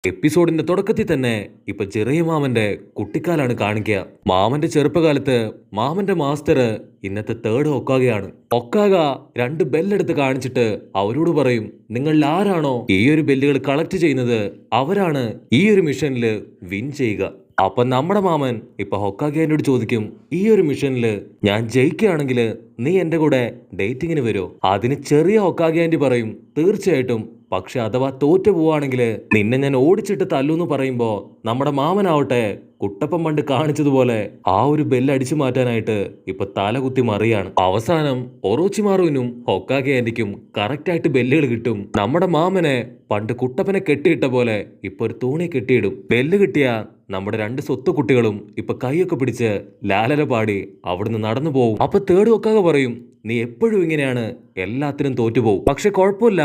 എപ്പിസോഡിന്റെ തുടക്കത്തിൽ തന്നെ ഇപ്പൊ ചെറിയ മാമന്റെ കുട്ടിക്കാലാണ് കാണിക്കുക. മാമന്റെ ചെറുപ്പകാലത്ത് മാമന്റെ മാസ്റ്റർ ഇന്നത്തെ തേർഡ് ഹൊക്കാഗയാണ്. ഹൊക്കാഗ രണ്ട് ബെല്ലെടുത്ത് കാണിച്ചിട്ട് അവരോട് പറയും, നിങ്ങളിൽ ആരാണോ ഈ ഒരു ബെല്ലുകൾ കളക്ട് ചെയ്യുന്നത് അവരാണ് ഈ ഒരു മിഷനിൽ വിൻ ചെയ്യുക. അപ്പൊ നമ്മുടെ മാമൻ ഇപ്പൊ ഹൊക്കാഗേനോട് ചോദിക്കും, ഈ ഒരു മിഷനില് ഞാൻ ജയിക്കുകയാണെങ്കിൽ നീ എന്റെ കൂടെ ഡേറ്റിങ്ങിന് വരുമോ? അതിന് ചെറിയ ഹൊക്കാഗെ ആന്റി പറയും, തീർച്ചയായിട്ടും. പക്ഷെ അഥവാ തോറ്റു പോവാണെങ്കിൽ നിന്നെ ഞാൻ ഓടിച്ചിട്ട് തല്ലൂന്ന് പറയുമ്പോ നമ്മുടെ മാമനാവട്ടെ കുട്ടപ്പൻ പണ്ട് കാണിച്ചതുപോലെ ആ ഒരു ബെല്ല് അടിച്ചു മാറ്റാനായിട്ട് ഇപ്പൊ തലകുത്തി മറിയാണ്. അവസാനം ഒറോച്ചിമാറുവിനും ഹൊക്കാഗെ ആന്റിക്കും കറക്റ്റ് ആയിട്ട് ബെല്ലുകൾ കിട്ടും. നമ്മുടെ മാമനെ പണ്ട് കുട്ടപ്പനെ കെട്ടിയിട്ട പോലെ ഇപ്പൊ ഒരു തൂണി കെട്ടിയിടും. ബെല്ല് കിട്ടിയ നമ്മുടെ രണ്ട് സ്വത്ത് കുട്ടികളും ഇപ്പൊ കൈയൊക്കെ പിടിച്ച് ലാലല പാടി അവിടുന്ന് നടന്നു പോകും. അപ്പൊ തേർഡ് ഹൊക്കാഗെ പറയും, നീ എപ്പോഴും ഇങ്ങനെയാണ്, എല്ലാത്തിനും തോറ്റുപോകും. പക്ഷെ കുഴപ്പമില്ല,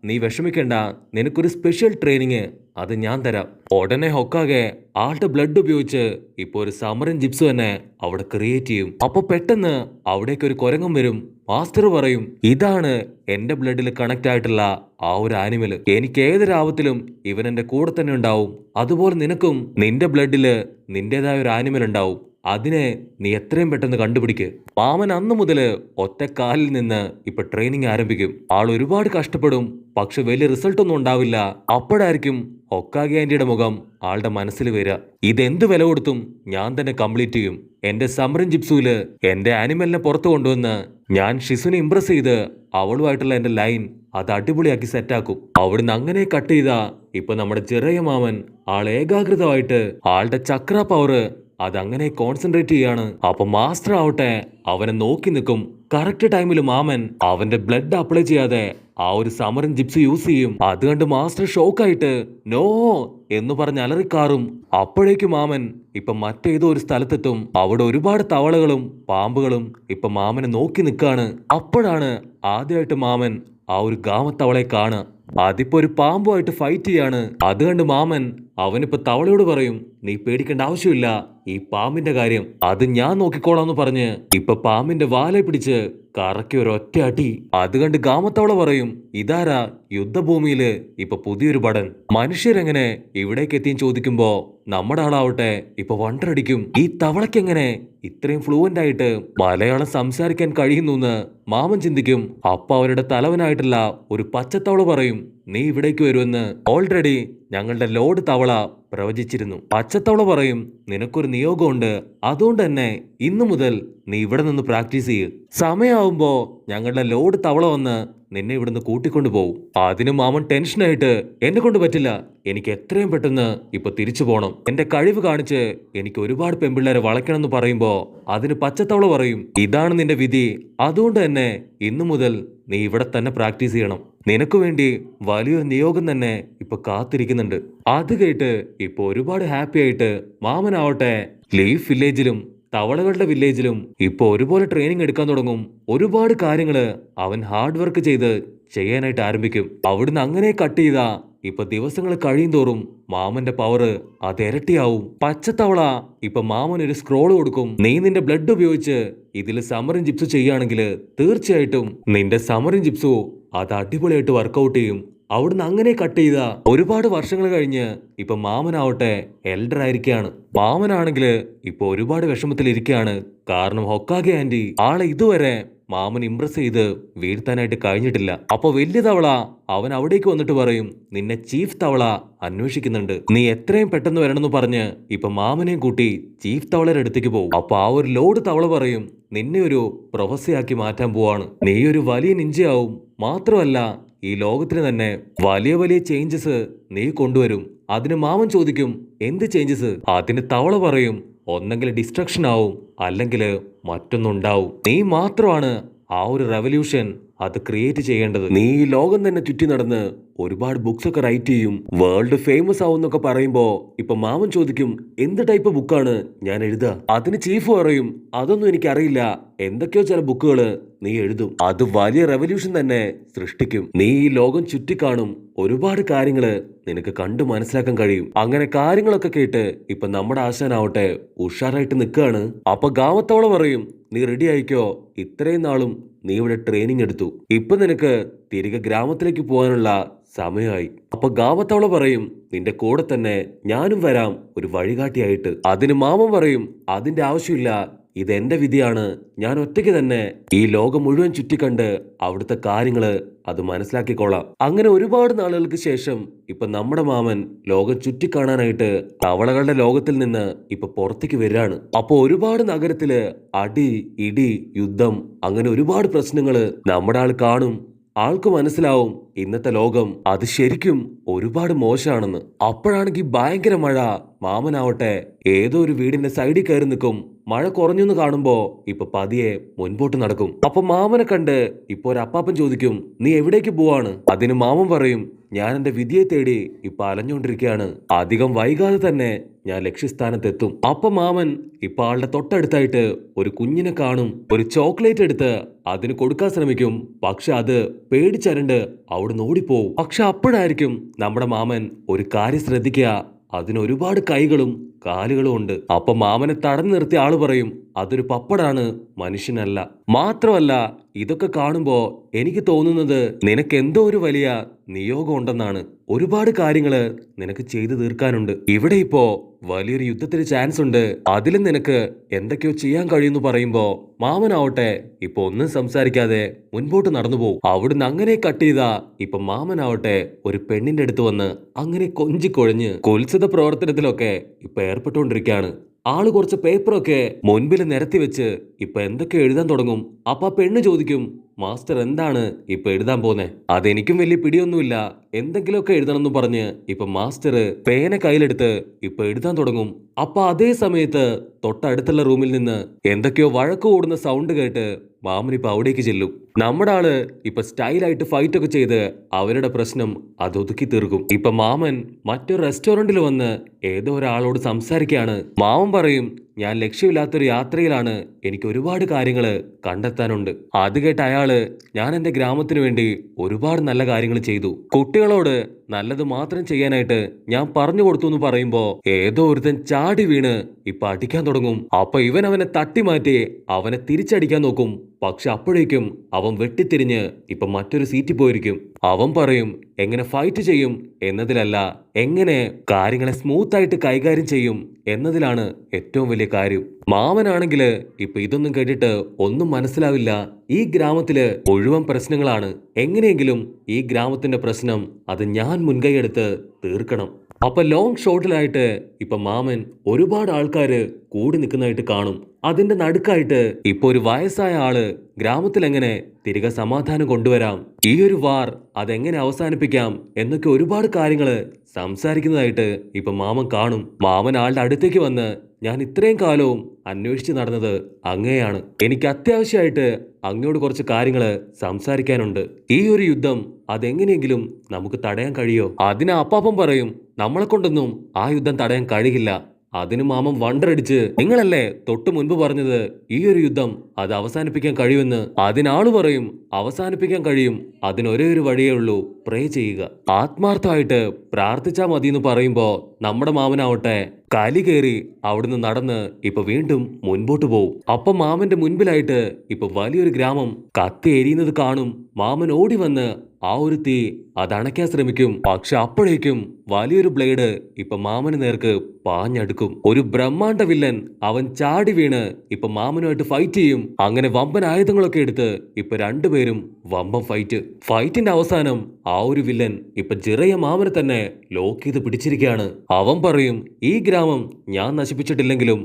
നീ വിഷമിക്കണ്ട, നിനക്കൊരു സ്പെഷ്യൽ ട്രെയിനിങ് അത് ഞാൻ തരാം. ഉടനെ ഹൊക്കാഗെ ആളുടെ ബ്ലഡ് ഉപയോഗിച്ച് ഇപ്പൊ ഒരു സമരൻ ജിപ്സ് തന്നെ അവിടെ ക്രിയേറ്റ് ചെയ്യും. അപ്പൊ പെട്ടെന്ന് അവിടേക്ക് ഒരു കുരങ്ങൻ വരും. മാസ്റ്റർ പറയും, ഇതാണ് എന്റെ ബ്ലഡിൽ കണക്ട് ആയിട്ടുള്ള ആ ഒരു ആനിമല്. എനിക്ക് ഏതൊരാപത്തിലും ഇവൻ എന്റെ കൂടെ തന്നെ ഉണ്ടാവും. അതുപോലെ നിനക്കും നിന്റെ ബ്ലഡില് നിന്റേതായ ഒരു ആനിമൽ ഉണ്ടാവും. അതിനെ നീ എത്രയും പെട്ടെന്ന് കണ്ടുപിടിക്ക്. മാമൻ അന്ന് മുതല് ഒറ്റക്കാലിൽ നിന്ന് ഇപ്പൊ ട്രെയിനിങ് ആരംഭിക്കും. ആൾ ഒരുപാട് കഷ്ടപ്പെടും, പക്ഷെ വലിയ റിസൾട്ട് ഒന്നും ഉണ്ടാവില്ല. അപ്പോഴായിരിക്കും ഹൊക്കാഗെ ആന്റിയുടെ മുഖം ആളുടെ മനസ്സിൽ വരിക. ഇതെന്ത് വില കൊടുത്തും ഞാൻ തന്നെ കംപ്ലീറ്റ് ചെയ്യും. എന്റെ സമരൻ ജിപ്സുവില് എന്റെ ആനിമലിനെ പുറത്തു കൊണ്ടുവന്ന് ഞാൻ ഷിസുനെ ഇംപ്രസ് ചെയ്ത് അവളുമായിട്ടുള്ള എന്റെ ലൈൻ അത് അടിപൊളിയാക്കി സെറ്റാക്കും. അവിടുന്ന് അങ്ങനെ കട്ട് ചെയ്താ ഇപ്പൊ നമ്മുടെ ചെറിയ മാമൻ ആൾ ഏകാഗ്രതമായിട്ട് ആളുടെ ചക്ര പവർ അതങ്ങനെ കോൺസെൻട്രേറ്റ് ചെയ്യാണ്. അപ്പൊ മാസ്റ്റർ ആവട്ടെ അവനെ നോക്കി നിൽക്കും. കറക്റ്റ് ടൈമിൽ മാമൻ അവന്റെ ബ്ലഡ് അപ്ലൈ ചെയ്യാതെ ആ ഒരു സമരൻ ജിപ്സ് യൂസ് ചെയ്യും. അത് കണ്ട് മാസ്റ്റർ ഷോക്കായിട്ട് നോ എന്ന് പറഞ്ഞ് അലറിക്കാറും. അപ്പോഴേക്കും മാമൻ ഇപ്പൊ മറ്റേതോ ഒരു സ്ഥലത്തെത്തും. അവിടെ ഒരുപാട് തവളകളും പാമ്പുകളും ഇപ്പൊ മാമനെ നോക്കി നിൽക്കാണ്. അപ്പോഴാണ് ആദ്യമായിട്ട് മാമൻ ആ ഒരു ഗാമത്തവളെ കാണുക. അതിപ്പോ ഒരു പാമ്പുമായിട്ട് ഫൈറ്റ് ചെയ്യാണ്. അത് കണ്ട് മാമൻ അവനിപ്പോ തവളയോട് പറയും, നീ പേടിക്കേണ്ട ആവശ്യമില്ല, ഈ പാമ്പിന്റെ കാര്യം അത് ഞാൻ നോക്കിക്കോളാന്ന് പറഞ്ഞ് ഇപ്പൊ പാമ്പിന്റെ വാലെ പിടിച്ച് കറക്കി ഒരു ഒറ്റ അടി. അത് കണ്ട് ഗാമത്തവള പറയും, ഇതാരാ യുദ്ധഭൂമിയില് ഇപ്പൊ പുതിയൊരു പടൻ, മനുഷ്യരെങ്ങനെ ഇവിടേക്ക് എത്തിയും ചോദിക്കുമ്പോ നമ്മുടെ ആളാവട്ടെ ഇപ്പൊ വണ്ടറടിക്കും, ഈ തവളക്കെങ്ങനെ ഇത്രയും ഫ്ലുവന്റ് ആയിട്ട് മലയാളം സംസാരിക്കാൻ കഴിയുന്നു മാമൻ ചിന്തിക്കും. അപ്പൊ അവരുടെ തലവനായിട്ടുള്ള ഒരു പച്ചത്തവള പറയും, നീ ഇവിടേക്ക് വരുമെന്ന് ഓൾറെഡി ഞങ്ങളുടെ ലോഡ് തവള പ്രവചിച്ചിരുന്നു. പച്ചത്തവള പറയും, നിനക്കൊരു നിയോഗമുണ്ട്, അതുകൊണ്ട് തന്നെ ഇന്നു മുതൽ നീ ഇവിടെ നിന്ന് പ്രാക്ടീസ് ചെയ്യ്. സമയമാവുമ്പോ ഞങ്ങളുടെ ലോഡ് തവള വന്ന് നിന്നെ ഇവിടുന്ന് കൂട്ടിക്കൊണ്ടു പോകും. അതിന് മാമൻ ടെൻഷനായിട്ട്, എന്നെ കൊണ്ട് പറ്റില്ല, എനിക്ക് എത്രയും പെട്ടെന്ന് ഇപ്പൊ തിരിച്ചു പോകണം. എന്റെ കഴിവ് കാണിച്ച് എനിക്ക് ഒരുപാട് പെൺപിള്ളേരെ വളയ്ക്കണം എന്ന് പറയുമ്പോ അതിന് പച്ചത്തവള പറയും, ഇതാണ് നിന്റെ വിധി, അതുകൊണ്ട് തന്നെ ഇന്നു മുതൽ നീ ഇവിടെ തന്നെ പ്രാക്ടീസ് ചെയ്യണം. നിനക്ക് വേണ്ടി വലിയൊരു നിയോഗം തന്നെ ഇപ്പൊ കാത്തിരിക്കുന്നുണ്ട്. അത് കേട്ട് ഇപ്പൊ ഒരുപാട് ഹാപ്പി ആയിട്ട് മാമനാവട്ടെ ലീഫ് വില്ലേജിലും തവളകളുടെ വില്ലേജിലും ഇപ്പൊ ഒരുപോലെ ട്രെയിനിങ് എടുക്കാൻ തുടങ്ങും. ഒരുപാട് കാര്യങ്ങള് അവൻ ഹാർഡ് വർക്ക് ചെയ്ത് ചെയ്യാനായിട്ട് ആരംഭിക്കും. അവിടുന്ന് അങ്ങനെ കട്ട് ചെയ്താ ഇപ്പൊ ദിവസങ്ങൾ കഴിയും തോറും മാമന്റെ പവർ അത് ഇരട്ടിയാവും. പച്ചത്തവള ഇപ്പൊ മാമൻ ഒരു സ്ക്രോൾ കൊടുക്കും, നീ നിന്റെ ബ്ലഡ് ഉപയോഗിച്ച് ഇതിൽ സമരൻ ജിപ്സ് ചെയ്യുകയാണെങ്കിൽ തീർച്ചയായിട്ടും നിന്റെ സമരൻ ജിപ്സു അത് അടിപൊളിയായിട്ട് വർക്കൗട്ട് ചെയ്യും. അവിടുന്ന് അങ്ങനെ കട്ട് ചെയ്ത ഒരുപാട് വർഷങ്ങൾ കഴിഞ്ഞ് ഇപ്പൊ മാമനാവട്ടെ എൽഡർ ആയിരിക്കാണ്. മാമനാണെങ്കിൽ ഇപ്പൊ ഒരുപാട് വിഷമത്തിലിരിക്കുകയാണ്. കാരണം ഹൊക്കാഗെ ആന്റി ആളെ ഇതുവരെ മാമൻ ഇംപ്രസ് ചെയ്ത് വീഴ്ത്താനായിട്ട് കഴിഞ്ഞിട്ടില്ല. അപ്പൊ വലിയ തവള അവൻ അവിടേക്ക് വന്നിട്ട് പറയും, നിന്നെ ചീഫ് തവള അന്വേഷിക്കുന്നുണ്ട്, നീ എത്രയും പെട്ടെന്ന് വരണമെന്ന് പറഞ്ഞ് ഇപ്പൊ മാമനെയും കൂട്ടി ചീഫ് തവളയുടെ അടുത്തേക്ക് പോകും. അപ്പൊ ആ ഒരു ലോഡ് തവള പറയും, നിന്നെ ഒരു പ്രൊഫസിയാക്കി മാറ്റാൻ പോവാണ്, നീ ഒരു വലിയ നിഞ്ചയാവും, മാത്രമല്ല ഈ ലോകത്തിന് തന്നെ വലിയ വലിയ ചേഞ്ചസ് നീ കൊണ്ടുവരും. അതിന് മാമൻ ചോദിക്കും, എന്ത് ചേഞ്ചസ്? അതിന് തവള പറയും, ഒന്നെങ്കിൽ ഡിസ്ട്രക്ഷൻ ആവും, അല്ലെങ്കിൽ മറ്റൊന്നുണ്ടാവും. നീ മാത്രമാണ് ആ ഒരു റെവല്യൂഷൻ അത് ക്രിയേറ്റ് ചെയ്യേണ്ടത്. നീ ഈ ലോകം തന്നെ ചുറ്റി നടന്ന് ഒരുപാട് ബുക്സ് ഒക്കെ റൈറ്റ് ചെയ്യും, വേൾഡ് ഫേമസ് ആവും എന്നൊക്കെ പറയുമ്പോ ഇപ്പൊ മാമൻ ചോദിക്കും, എന്ത് ടൈപ്പ് ബുക്കാണ് ഞാൻ എഴുതുക? അതിന് ചീഫ് പറയും, അതൊന്നും എനിക്കറിയില്ല, എന്തൊക്കെയോ ചില ബുക്കുകള് നീ എഴുതും, അത് വലിയ റെവല്യൂഷൻ തന്നെ സൃഷ്ടിക്കും. നീ ഈ ലോകം ചുറ്റിക്കാണും, ഒരുപാട് കാര്യങ്ങള് നിനക്ക് കണ്ടു മനസ്സിലാക്കാൻ കഴിയും. അങ്ങനെ കാര്യങ്ങളൊക്കെ കേട്ട് ഇപ്പൊ നമ്മുടെ ആശാനാവട്ടെ ഉഷാറായിട്ട് നിൽക്കുകയാണ്. അപ്പൊ ഗാമത്തവള പറയും, നീ റെഡി ആയിക്കോ, ഇത്രയും നാളും നീ ഇവിടെ ട്രെയിനിങ് എടുത്തു, ഇപ്പൊ നിനക്ക് തിരികെ ഗ്രാമത്തിലേക്ക് പോകാനുള്ള സമയമായി. അപ്പൊ ഗാവത്തവള പറയും, നിന്റെ കൂടെ തന്നെ ഞാനും വരാം ഒരു വഴികാട്ടിയായിട്ട്. അതിന് മാമൻ പറയും, അതിന്റെ ആവശ്യമില്ല, ഇതെന്റെ വിധിയാണ്. ഞാൻ ഒറ്റയ്ക്ക് തന്നെ ഈ ലോകം മുഴുവൻ ചുറ്റിക്കണ്ട് അവിടുത്തെ കാര്യങ്ങള് അത് മനസ്സിലാക്കിക്കൊള്ളാം. അങ്ങനെ ഒരുപാട് നാളുകൾക്ക് ശേഷം ഇപ്പൊ നമ്മുടെ മാമൻ ലോകം ചുറ്റിക്കാണാനായിട്ട് തവളകളുടെ ലോകത്തിൽ നിന്ന് ഇപ്പൊ പുറത്തേക്ക് വരികയാണ്. അപ്പൊ ഒരുപാട് നഗരത്തില് അടി, ഇടി, യുദ്ധം, അങ്ങനെ ഒരുപാട് പ്രശ്നങ്ങള് നമ്മുടെ ആൾ കാണും. ആൾക്ക് മനസ്സിലാവും ഇന്നത്തെ ലോകം അത് ശരിക്കും ഒരുപാട് മോശമാണെന്ന്. അപ്പോഴാണെങ്കിൽ ഭയങ്കര മഴ. മാമനാവട്ടെ ഏതോ ഒരു വീടിന്റെ സൈഡിൽ കയറി നിൽക്കും. മഴ കുറഞ്ഞെന്ന് കാണുമ്പോ ഇപ്പൊ പതിയെ മുൻപോട്ട് നടക്കും. അപ്പൊ മാമനെ കണ്ട് ഇപ്പൊ ഒരു അപ്പാപ്പൻ ചോദിക്കും, നീ എവിടേക്ക് പോവാണ്? അതിന് മാമൻ പറയും, ഞാൻ എന്റെ വിധിയെ തേടി ഇപ്പൊ അലഞ്ഞുകൊണ്ടിരിക്കുകയാണ്. അധികം വൈകാതെ തന്നെ ഞാൻ ലക്ഷ്യസ്ഥാനത്തെത്തും. അപ്പൊ മാമൻ ഇപ്പൊ ആളുടെ തൊട്ടടുത്തായിട്ട് ഒരു കുഞ്ഞിനെ കാണും. ഒരു ചോക്ലേറ്റ് എടുത്ത് അതിന് കൊടുക്കാൻ ശ്രമിക്കും. പക്ഷെ അത് പേടിച്ചരണ്ട് അവിടുന്ന് ഓടിപ്പോവും. പക്ഷെ അപ്പോഴായിരിക്കും നമ്മുടെ മാമൻ ഒരു കാര്യം ശ്രദ്ധിക്കുക, അതിനൊരുപാട് കൈകളും കാലുകളും ഉണ്ട്. അപ്പൊ മാമനെ തടഞ്ഞു നിർത്തിയ ആള് പറയും, അതൊരു പപ്പടാണ്, മനുഷ്യനല്ല. മാത്രമല്ല ഇതൊക്കെ കാണുമ്പോ എനിക്ക് തോന്നുന്നത് നിനക്ക് എന്തോ ഒരു വലിയ നിയോഗം ഉണ്ടെന്നാണ്. ഒരുപാട് കാര്യങ്ങള് നിനക്ക് ചെയ്തു തീർക്കാനുണ്ട്. ഇവിടെ ഇപ്പോ വലിയൊരു യുദ്ധത്തിന് ചാൻസ് ഉണ്ട്. അതിലും നിനക്ക് എന്തൊക്കെയോ ചെയ്യാൻ കഴിയുമെന്ന് പറയുമ്പോ മാമനാവട്ടെ ഇപ്പൊ ഒന്നും സംസാരിക്കാതെ മുൻപോട്ട് നടന്നു പോകും. അവിടുന്ന് അങ്ങനെ കട്ട് ചെയ്താ ഇപ്പൊ മാമനാവട്ടെ ഒരു പെണ്ണിന്റെ അടുത്ത് വന്ന് അങ്ങനെ കൊഞ്ചിക്കൊഴഞ്ഞ് കുത്സിത പ്രവർത്തനത്തിലൊക്കെ ഇപ്പൊ ഏർപ്പെട്ടുകൊണ്ടിരിക്കുകയാണ്. ആള് കുറച്ച് പേപ്പറൊക്കെ മുൻപിൽ നിരത്തി വെച്ച് ഇപ്പൊ എന്തൊക്കെ എഴുതാൻ തുടങ്ങും. അപ്പൊ ആ പെണ്ണ് ചോദിക്കും, മാസ്റ്റർ എന്താണ് ഇപ്പൊ എഴുതാൻ പോന്നെ? അതെനിക്കും വലിയ പിടിയൊന്നുമില്ല, എന്തെങ്കിലുമൊക്കെ എഴുതണമെന്ന് പറഞ്ഞ് ഇപ്പൊ മാസ്റ്റർ പേന കയ്യിലെടുത്ത് ഇപ്പൊ എഴുതാൻ തുടങ്ങും. അപ്പൊ അതേ സമയത്ത് തൊട്ടടുത്തുള്ള റൂമിൽ നിന്ന് എന്തൊക്കെയോ വഴക്ക് കൂടുന്ന സൗണ്ട് കേട്ട് മാമൻ ഇപ്പൊ അവിടേക്ക് ചെല്ലും. നമ്മുടെ ആള് ഇപ്പൊ സ്റ്റൈലായിട്ട് ഫൈറ്റ് ഒക്കെ ചെയ്ത് അവരുടെ പ്രശ്നം അത് ഒതുക്കി തീർക്കും. ഇപ്പൊ മാമൻ മറ്റൊരു റെസ്റ്റോറന്റിൽ വന്ന് ഏതോ ഒരാളോട് സംസാരിക്കുകയാണ്. മാമൻ പറയും, ഞാൻ ലക്ഷ്യമില്ലാത്തൊരു യാത്രയിലാണ്, എനിക്ക് ഒരുപാട് കാര്യങ്ങൾ കണ്ടെത്താനുണ്ട്. അത് കേട്ട് അയാള്, ഞാൻ എന്റെ ഗ്രാമത്തിന് വേണ്ടി ഒരുപാട് നല്ല കാര്യങ്ങൾ ചെയ്തു, കുട്ടികളോട് നല്ലത് മാത്രം ചെയ്യാനായിട്ട് ഞാൻ പറഞ്ഞു കൊടുത്തു എന്ന് പറയുമ്പോ ഏതോ ഒരുത്തൻ ചാടി വീണ് ഇപ്പൊ അടിക്കാൻ തുടങ്ങും. അപ്പൊ ഇവൻ അവനെ തട്ടി മാറ്റി അവനെ തിരിച്ചടിക്കാൻ നോക്കും. പക്ഷെ അപ്പോഴേക്കും അവൻ വെട്ടിത്തിരിഞ്ഞ് ഇപ്പൊ മറ്റൊരു സീറ്റിൽ പോയിരിക്കും. അവൻ പറയും, എങ്ങനെ ഫൈറ്റ് ചെയ്യും എന്നതിലല്ല, എങ്ങനെ കാര്യങ്ങളെ സ്മൂത്ത് ആയിട്ട് കൈകാര്യം ചെയ്യും എന്നതിലാണ് ഏറ്റവും വലിയ കാര്യം. മാമനാണെങ്കില് ഇപ്പൊ ഇതൊന്നും കേട്ടിട്ട് ഒന്നും മനസ്സിലാവില്ല. ഈ ഗ്രാമത്തില് മുഴുവൻ പ്രശ്നങ്ങളാണ്, എങ്ങനെയെങ്കിലും ഈ ഗ്രാമത്തിന്റെ പ്രശ്നം അത് ഞാൻ മുൻകൈയെടുത്ത് തീർക്കണം. അപ്പൊ ലോങ് ഷോട്ടിലായിട്ട് ഇപ്പൊ മാമൻ ഒരുപാട് ആൾക്കാര് കൂടി നിൽക്കുന്നതായിട്ട് കാണും. അതിന്റെ നടുക്കായിട്ട് ഇപ്പൊ ഒരു വയസ്സായ ആള് ഗ്രാമത്തിൽ എങ്ങനെ തിരികെ സമാധാനം കൊണ്ടുവരാം, ഈ ഒരു വാർ അതെങ്ങനെ അവസാനിപ്പിക്കാം എന്നൊക്കെ ഒരുപാട് കാര്യങ്ങള് സംസാരിക്കുന്നതായിട്ട് ഇപ്പൊ മാമൻ കാണും. മാമൻ ആളുടെ അടുത്തേക്ക് വന്ന്, ഞാൻ ഇത്രയും കാലവും അന്വേഷിച്ച് നടന്നത് അങ്ങയെയാണ്, എനിക്ക് അത്യാവശ്യമായിട്ട് അങ്ങയോട് കുറച്ച് കാര്യങ്ങള് സംസാരിക്കാനുണ്ട്. ഈ ഒരു യുദ്ധം അതെങ്ങനെയെങ്കിലും നമുക്ക് തടയാൻ കഴിയോ? അതിന് അപ്പാപ്പൻ പറയും, നമ്മളെ കൊണ്ടൊന്നും ആ യുദ്ധം തടയാൻ കഴിയില്ല. അതിന് മാമൻ വണ്ടറടിച്ച്, നിങ്ങളല്ലേ തൊട്ടു മുൻപ് പറഞ്ഞത് ഈ ഒരു യുദ്ധം അത് അവസാനിപ്പിക്കാൻ കഴിയുമെന്ന്? അതിനാള് പറയും, അവസാനിപ്പിക്കാൻ കഴിയും, അതിനൊരേ ഒരു വഴിയേ ഉള്ളൂ, പ്രേ ചെയ്യുക, ആത്മാർത്ഥമായിട്ട് പ്രാർത്ഥിച്ചാ മതി എന്ന് പറയുമ്പോ നമ്മുടെ മാമനാവട്ടെ കലി കയറി അവിടുന്ന് നടന്ന് ഇപ്പൊ വീണ്ടും മുൻപോട്ട് പോവും. അപ്പൊ മാമന്റെ മുൻപിലായിട്ട് ഇപ്പൊ വലിയൊരു ഗ്രാമം കത്തി എരിയുന്നത് കാണും. മാമൻ ഓടി വന്ന് ആ ഒരു തീ അത് അണയ്ക്കാൻ ശ്രമിക്കും. പക്ഷെ അപ്പോഴേക്കും വലിയൊരു ബ്ലേഡ് ഇപ്പൊ മാമന് നേർക്ക് പാഞ്ഞടുക്കും. ഒരു ബ്രഹ്മാണ്ഡ വില്ലൻ അവൻ ചാടി വീണ് ഇപ്പൊ മാമനുമായിട്ട് ഫൈറ്റ് ചെയ്യും. അങ്ങനെ വമ്പൻ ആയുധങ്ങളൊക്കെ എടുത്ത് ഇപ്പൊ രണ്ടുപേരും വമ്പൻ ഫൈറ്റിന്റെ അവസാനം ആ ഒരു വില്ലൻ ഇപ്പൊ ജിറയ മാമനെ തന്നെ ലോക്ക് ചെയ്ത് പിടിച്ചിരിക്കുകയാണ്. അവൻ പറയും, ഈ ഗ്രാമം ഞാൻ നശിപ്പിച്ചിട്ടില്ലെങ്കിലും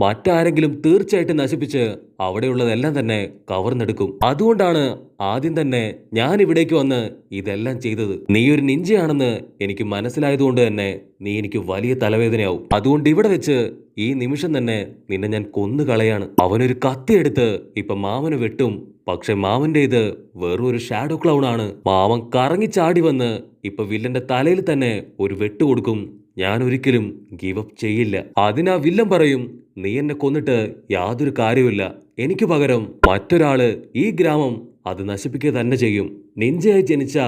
മറ്റാരെങ്കിലും തീർച്ചയായിട്ടും നശിപ്പിച്ച് അവിടെയുള്ളതെല്ലാം തന്നെ കവർന്നെടുക്കും. അതുകൊണ്ടാണ് ആദ്യം തന്നെ ഞാൻ ഇവിടേക്ക് വന്ന് ഇതെല്ലാം ചെയ്തത്. നീ ഒരു നിഞ്ചയാണെന്ന് എനിക്ക് മനസ്സിലായതുകൊണ്ട് തന്നെ നീ എനിക്ക് വലിയ തലവേദനയാവും. അതുകൊണ്ട് ഇവിടെ വെച്ച് ഈ നിമിഷം തന്നെ നിന്നെ ഞാൻ കൊന്നുകളയാണ്. അവനൊരു കത്തിയെടുത്ത് ഇപ്പൊ മാമന് വെട്ടും. പക്ഷെ മാമന്റെ ഇത് വെറും ഒരു ഷാഡോ ക്ലൗൺ ആണ്. മാമൻ കറങ്ങി ചാടി വന്ന് ഇപ്പൊ വില്ലന്റെ തലയിൽ തന്നെ ഒരു വെട്ട് കൊടുക്കും. ഞാൻ ഒരിക്കലും ഗീവ് അപ്പ് ചെയ്യില്ല. അതിനാ വില്ലൻ പറയും, നീ എന്നെ കൊന്നിട്ട് യാതൊരു കാര്യമില്ല, എനിക്ക് പകരം മറ്റൊരാള് ഈ ഗ്രാമം അത് നശിപ്പിക്കുക തന്നെ ചെയ്യും. നിഞ്ചയായി ജനിച്ച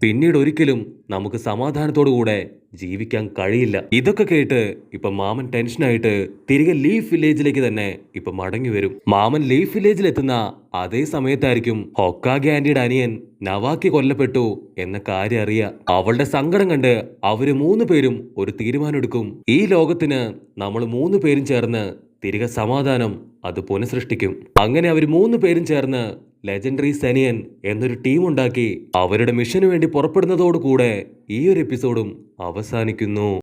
പിന്നീട് ഒരിക്കലും നമുക്ക് സമാധാനത്തോടുകൂടെ ജീവിക്കാൻ കഴിയില്ല. ഇതൊക്കെ കേട്ട് ഇപ്പൊ മാമൻ ടെൻഷനായിട്ട് തിരികെ ലീഫ് വില്ലേജിലേക്ക് തന്നെ ഇപ്പൊ മടങ്ങി വരും. മാമൻ ലീഫ് വില്ലേജിൽ എത്തുന്ന അതേ സമയത്തായിരിക്കും ഹൊക്കാഗെ ആന്റിയുടെ അനിയൻ നവാക്കി കൊല്ലപ്പെട്ടു എന്ന കാര്യം അറിയാം. അവളുടെ സങ്കടം കണ്ട് അവര് 3 പേരും ഒരു തീരുമാനമെടുക്കും. ഈ ലോകത്തിന് നമ്മൾ 3 പേരും ചേർന്ന് തിരികെ സമാധാനം അത് പുനഃസൃഷ്ടിക്കും. അങ്ങനെ അവർ 3 പേരും ചേർന്ന് ലെജൻഡറി സെനിയൻ എന്നൊരു ടീം ഉണ്ടാക്കി അവരുടെ മിഷന് വേണ്ടി പുറപ്പെടുന്നതോടുകൂടെ ഈ ഒരു എപ്പിസോഡും അവസാനിക്കുന്നു.